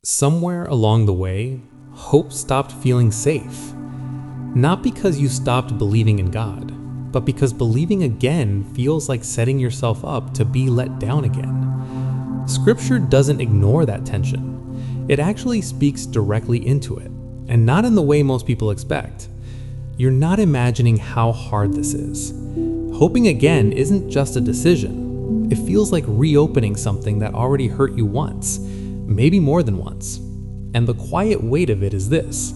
Somewhere along the way, hope stopped feeling safe. Not because you stopped believing in God, but because believing again feels like setting yourself up to be let down again. Scripture doesn't ignore that tension. It actually speaks directly into it, and not in the way most people expect. You're not imagining how hard this is. Hoping again isn't just a decision. It feels like reopening something that already hurt you once, maybe more than once. And the quiet weight of it is this.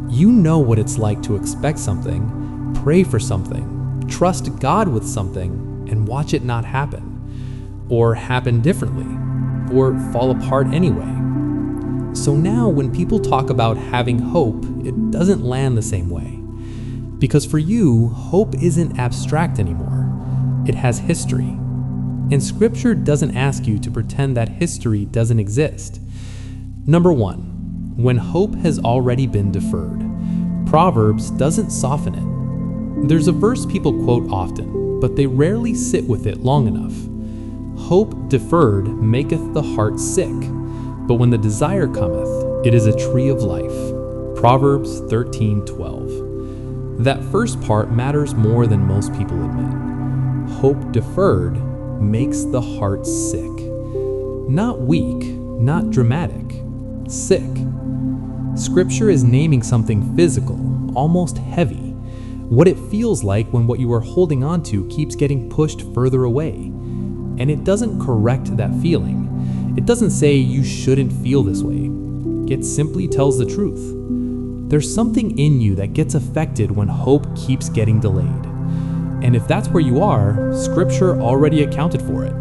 You know what it's like to expect something, pray for something, trust God with something, and watch it not happen, or happen differently, or fall apart anyway. So now when people talk about having hope, it doesn't land the same way. Because for you, hope isn't abstract anymore. It has history. And Scripture doesn't ask you to pretend that history doesn't exist. Number one, when hope has already been deferred, Proverbs doesn't soften it. There's a verse people quote often, but they rarely sit with it long enough. Hope deferred maketh the heart sick, but when the desire cometh, it is a tree of life. Proverbs 13:12. That first part matters more than most people admit. Hope deferred makes the heart sick. Not weak, not dramatic, sick. Scripture is naming something physical, almost heavy. What it feels like when what you are holding onto keeps getting pushed further away. And it doesn't correct that feeling. It doesn't say you shouldn't feel this way. It simply tells the truth. There's something in you that gets affected when hope keeps getting delayed. And if that's where you are, Scripture already accounted for it.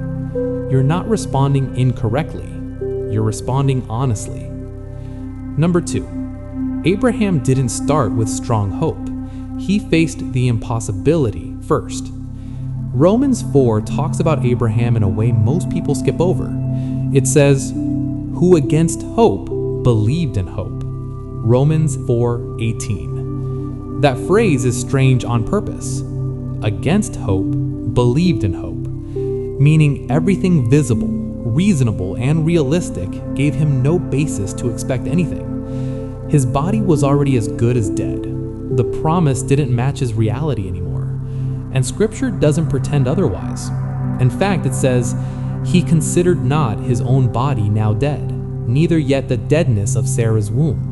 You're not responding incorrectly. You're responding honestly. Number two, Abraham didn't start with strong hope. He faced the impossibility first. Romans 4 talks about Abraham in a way most people skip over. It says, who against hope believed in hope. Romans 4:18. That phrase is strange on purpose. Against hope, believed in hope, meaning everything visible, reasonable, and realistic gave him no basis to expect anything. His body was already as good as dead. The promise didn't match his reality anymore, and Scripture doesn't pretend otherwise. In fact, it says, he considered not his own body now dead, neither yet the deadness of Sarah's womb.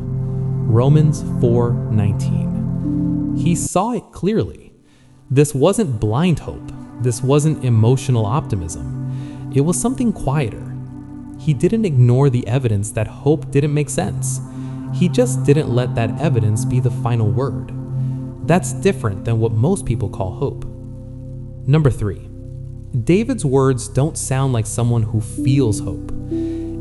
Romans 4:19. He saw it clearly. This wasn't blind hope. This wasn't emotional optimism. It was something quieter. He didn't ignore the evidence that hope didn't make sense. He just didn't let that evidence be the final word. That's different than what most people call hope. Number three, David's words don't sound like someone who feels hope.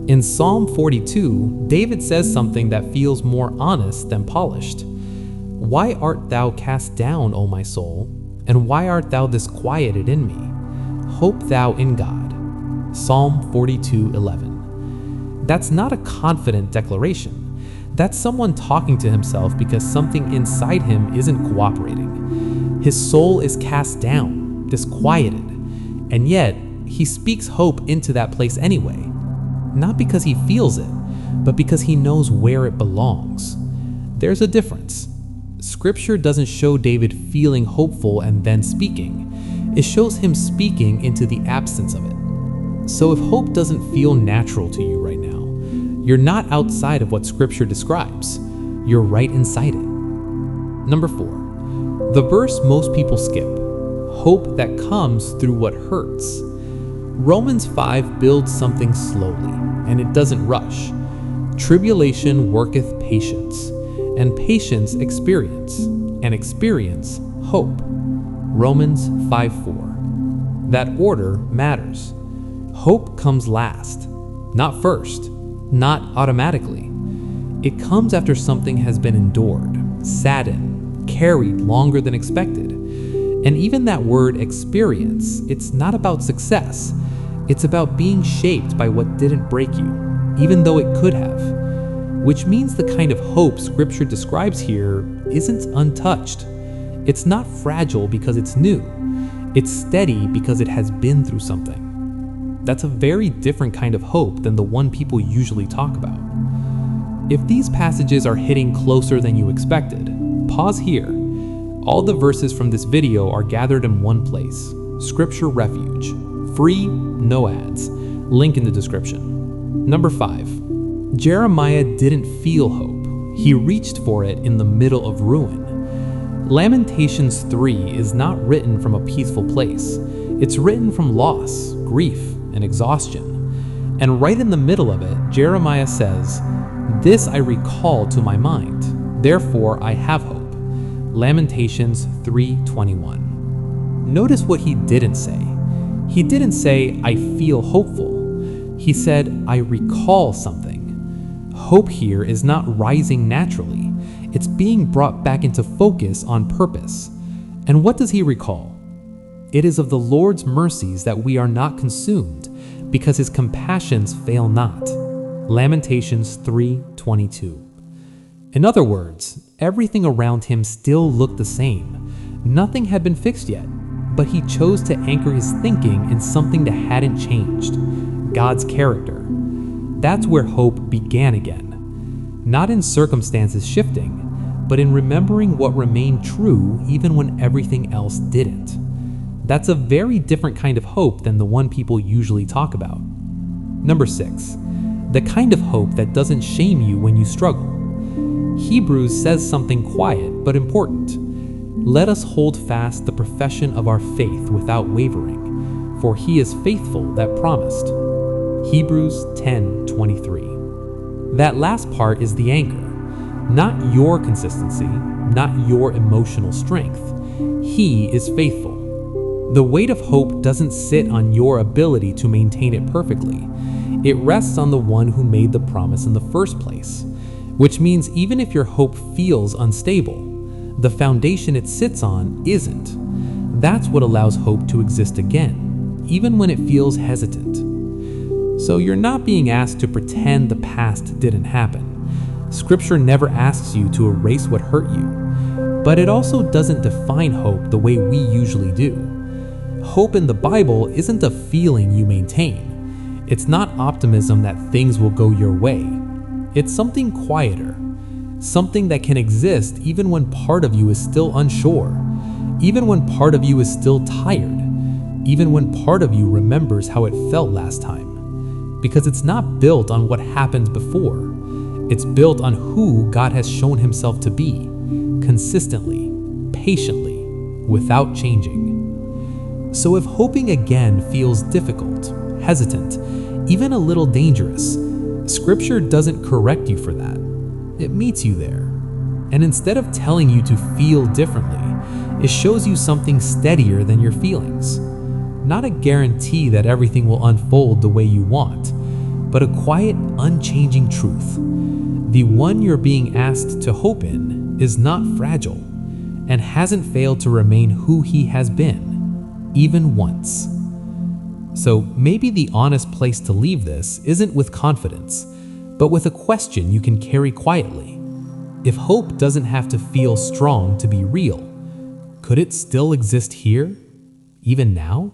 In Psalm 42, David says something that feels more honest than polished. Why art thou cast down, O my soul? And why art thou disquieted in me? Hope thou in God. Psalm 42:11. That's not a confident declaration. That's someone talking to himself because something inside him isn't cooperating. His soul is cast down, disquieted, and yet he speaks hope into that place anyway. Not because he feels it, but because he knows where it belongs. There's a difference. Scripture doesn't show David feeling hopeful and then speaking. It shows him speaking into the absence of it. So if hope doesn't feel natural to you right now, you're not outside of what Scripture describes. You're right inside it. Number four, the verse most people skip, hope that comes through what hurts. Romans 5 builds something slowly, and it doesn't rush. Tribulation worketh patience, and patience experience, and experience hope. Romans 5:4. That order matters. Hope comes last, not first, not automatically. It comes after something has been endured, saddened, carried longer than expected. And even that word experience, it's not about success. It's about being shaped by what didn't break you, even though it could have. Which means the kind of hope Scripture describes here isn't untouched. It's not fragile because it's new. It's steady because it has been through something. That's a very different kind of hope than the one people usually talk about. If these passages are hitting closer than you expected, pause here. All the verses from this video are gathered in one place, Scripture Refuge. Free, no ads. Link in the description. Number 5. Jeremiah didn't feel hope. He reached for it in the middle of ruin. Lamentations 3 is not written from a peaceful place. It's written from loss, grief, and exhaustion. And right in the middle of it, Jeremiah says, "This I recall to my mind, therefore I have hope." Lamentations 3:21. Notice what he didn't say. He didn't say, "I feel hopeful." He said, "I recall something." Hope here is not rising naturally. It's being brought back into focus on purpose. And what does he recall? It is of the Lord's mercies that we are not consumed, because his compassions fail not. Lamentations 3:22. In other words, everything around him still looked the same. Nothing had been fixed yet, but he chose to anchor his thinking in something that hadn't changed, God's character. That's where hope began again. Not in circumstances shifting, but in remembering what remained true even when everything else didn't. That's a very different kind of hope than the one people usually talk about. Number 6, the kind of hope that doesn't shame you when you struggle. Hebrews says something quiet but important. Let us hold fast the profession of our faith without wavering, for he is faithful that promised. Hebrews 10:23. That last part is the anchor. Not your consistency, not your emotional strength. He is faithful. The weight of hope doesn't sit on your ability to maintain it perfectly. It rests on the one who made the promise in the first place, which means even if your hope feels unstable, the foundation it sits on isn't. That's what allows hope to exist again, even when it feels hesitant. So you're not being asked to pretend the past didn't happen. Scripture never asks you to erase what hurt you, but it also doesn't define hope the way we usually do. Hope in the Bible isn't a feeling you maintain. It's not optimism that things will go your way. It's something quieter, something that can exist even when part of you is still unsure, even when part of you is still tired, even when part of you remembers how it felt last time. Because it's not built on what happened before. It's built on who God has shown himself to be, consistently, patiently, without changing. So if hoping again feels difficult, hesitant, even a little dangerous, Scripture doesn't correct you for that. It meets you there. And instead of telling you to feel differently, it shows you something steadier than your feelings. Not a guarantee that everything will unfold the way you want, but a quiet, unchanging truth. The one you're being asked to hope in is not fragile and hasn't failed to remain who he has been, even once. So maybe the honest place to leave this isn't with confidence, but with a question you can carry quietly. If hope doesn't have to feel strong to be real, could it still exist here, even now?